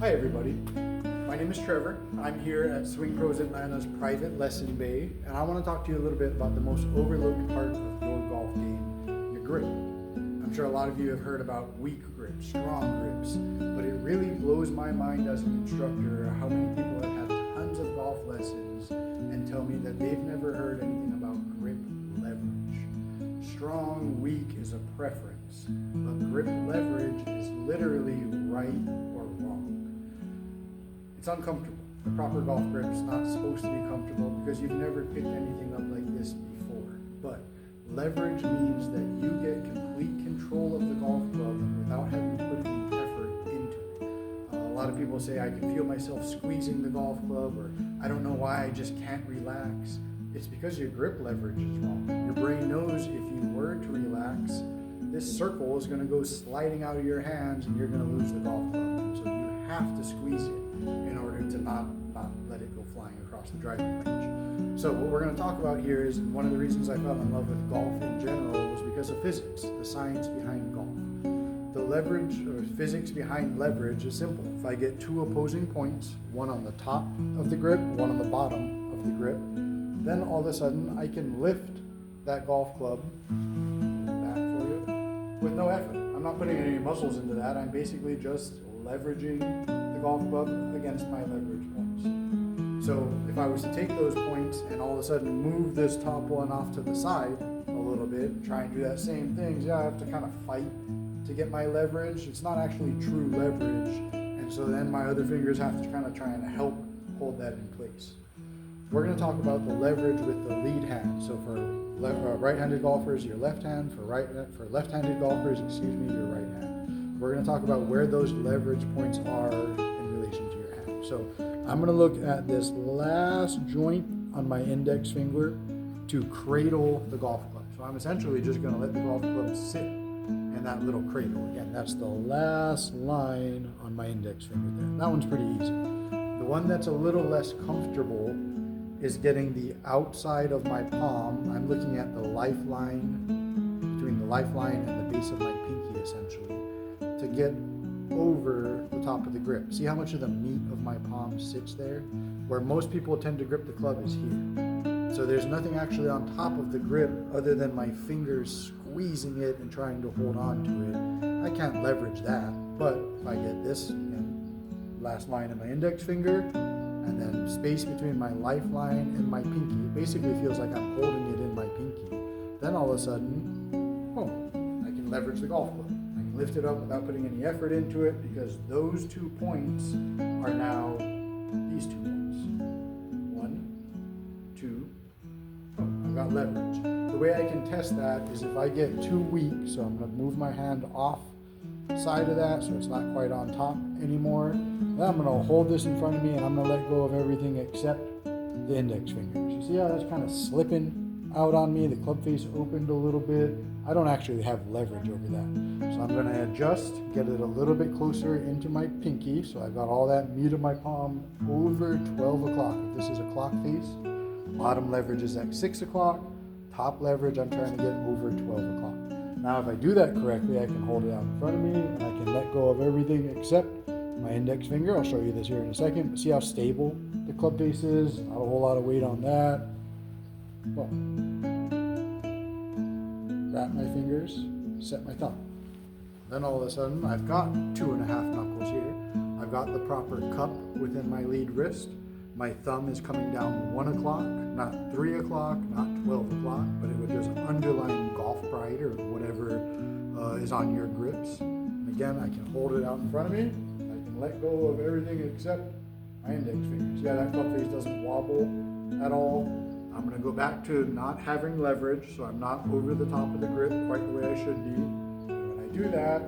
Hi everybody, my name is Trevor. I'm here at Swing Pros Atlanta's private lesson bay, and I want to talk to you a little bit about the most overlooked part of your golf game, your grip. I'm sure a lot of you have heard about weak grips, strong grips, but it really blows my mind as an instructor how many people have had tons of golf lessons and tell me that they've never heard anything about grip leverage. Strong, weak is a preference, but grip leverage is literally right or wrong. It's uncomfortable. The proper golf grip is not supposed to be comfortable because you've never picked anything up like this before. But leverage means that you get complete control of the golf club without having to put any effort into it. A lot of people say, I can feel myself squeezing the golf club, or I don't know why I just can't relax. It's because your grip leverage is wrong. Your brain knows if you were to relax, this circle is going to go sliding out of your hands and you're going to lose the golf club. So you have to squeeze it in order to not let it go flying across the driving range. So what we're going to talk about here is one of the reasons I fell in love with golf in general was because of physics, the science behind golf. The leverage or physics behind leverage is simple. If I get two opposing points, one on the top of the grip, one on the bottom of the grip, then all of a sudden I can lift that golf club back for you with no effort. I'm not putting any muscles into that. I'm basically just leveraging the golf club against my leverage points. So if I was to take those points and all of a sudden move this top one off to the side a little bit, try and do that same thing, yeah, I have to kind of fight to get my leverage. It's not actually true leverage, and so then my other fingers have to kind of try and help hold that in place. We're going to talk about the leverage with the lead hand. So for right-handed golfers, your left hand. For left-handed golfers, your right hand. We're going to talk about where those leverage points are in relation to your hand. So I'm going to look at this last joint on my index finger to cradle the golf club. So I'm essentially just going to let the golf club sit in that little cradle. Again, that's the last line on my index finger there. That one's pretty easy. The one that's a little less comfortable is getting the outside of my palm. I'm looking at the lifeline, between the lifeline and the base of my pinky essentially, to get over the top of the grip. See how much of the meat of my palm sits there? Where most people tend to grip the club is here. So there's nothing actually on top of the grip other than my fingers squeezing it and trying to hold on to it. I can't leverage that, but if I get this, again, last line of my index finger, and then space between my lifeline and my pinky. It basically feels like I'm holding it in my pinky. Then all of a sudden, boom, I can leverage the golf club. I can lift it up without putting any effort into it because those 2 points are now these 2 points. 1, 2, boom, I've got leverage. The way I can test that is if I get too weak, so I'm going to move my hand off side of that so it's not quite on top anymore. Then I'm going to hold this in front of me and I'm going to let go of everything except the index fingers. You see how that's kind of slipping out on me? The club face opened a little bit. I don't actually have leverage over that. So I'm going to adjust, get it a little bit closer into my pinky. So I've got all that meat of my palm over 12 o'clock. If this is a clock face, bottom leverage is at 6 o'clock. Top leverage, I'm trying to get over 12 o'clock. Now, if I do that correctly, I can hold it out in front of me and I can let go of everything except my index finger. I'll show you this here in a second. But see how stable the club face is? Not a whole lot of weight on that. Well, wrap my fingers, set my thumb. Then all of a sudden, I've got 2.5 knuckles here. I've got the proper cup within my lead wrist. My thumb is coming down 1 o'clock, not 3 o'clock, not 12 o'clock, but it would just underline golf pride or whatever is on your grips. And again, I can hold it out in front of me. I can let go of everything except my index fingers. Yeah, that club face doesn't wobble at all. I'm going to go back to not having leverage, so I'm not over the top of the grip quite the way I should be. And when I do that,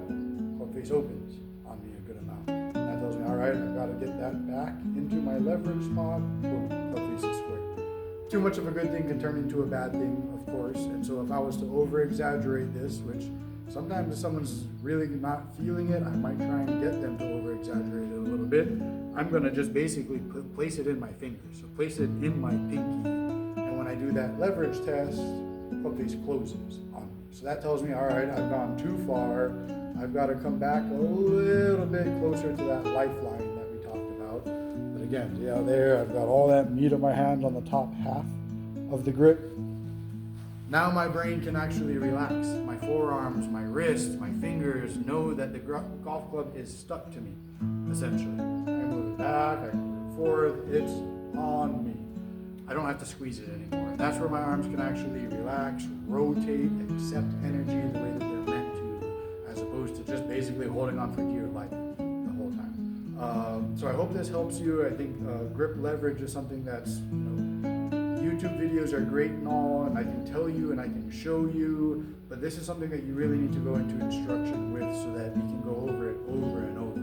club face opens on me a good amount. That tells me, all right, I've got to get that back into my leverage spot. Boom, club face is square. Too much of a good thing can turn into a bad thing, of course. And so if I was to over-exaggerate this, which sometimes if someone's really not feeling it, I might try and get them to over-exaggerate it a little bit. I'm going to just basically place it in my fingers. So place it in my pinky. And when I do that leverage test, club face closes on me. So that tells me, all right, I've gone too far. I've got to come back a little bit closer to that lifeline that again, yeah, there, I've got all that meat of my hand on the top half of the grip. Now my brain can actually relax. My forearms, my wrists, my fingers know that the golf club is stuck to me, essentially. I move it back, I move it forth, it's on me. I don't have to squeeze it anymore. That's where my arms can actually relax, rotate, accept energy the way that they're meant to, as opposed to just basically holding on for dear life the whole time. So I hope this helps you. I think grip leverage is something that's, YouTube videos are great and all, and I can tell you and I can show you, but this is something that you really need to go into instruction with so that we can go over it over and over.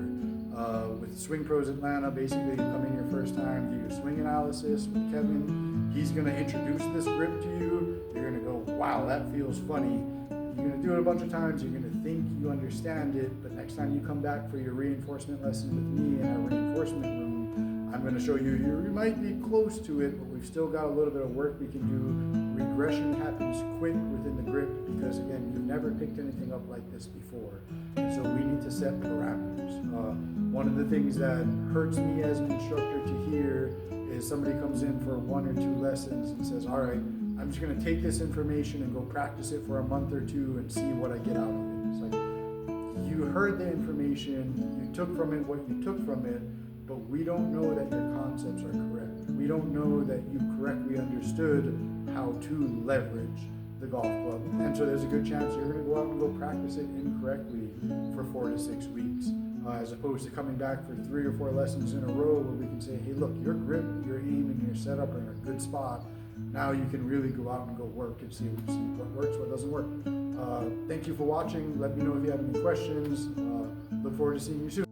With Swing Pros Atlanta, basically you come in your first time, do your swing analysis with Kevin. He's going to introduce this grip to you. You're going to go, wow, that feels funny. You're going to do it a bunch of times. You're going to think you understand it, but next time you come back for your reinforcement lesson with me in our reinforcement room, I'm going to show you, you might be close to it, but we've still got a little bit of work we can do. Regression happens quick within the grip because, again, you've never picked anything up like this before. And so we need to set parameters. One of the things that hurts me as an instructor to hear is somebody comes in for 1 or 2 lessons and says, all right, I'm just going to take this information and go practice it for a month or 2 and see what I get out of it. It's like, you heard the information, you took from it what you took from it, but we don't know that your concepts are correct. We don't know that you correctly understood how to leverage the golf club. And so there's a good chance you're going to go out and go practice it incorrectly for 4 to 6 weeks, as opposed to coming back for 3 or 4 lessons in a row where we can say, hey, look, your grip, your aim, and your setup are in a good spot. Now you can really go out and go work and see what works, what doesn't work. Thank you for watching. Let me know if you have any questions. Look forward to seeing you soon.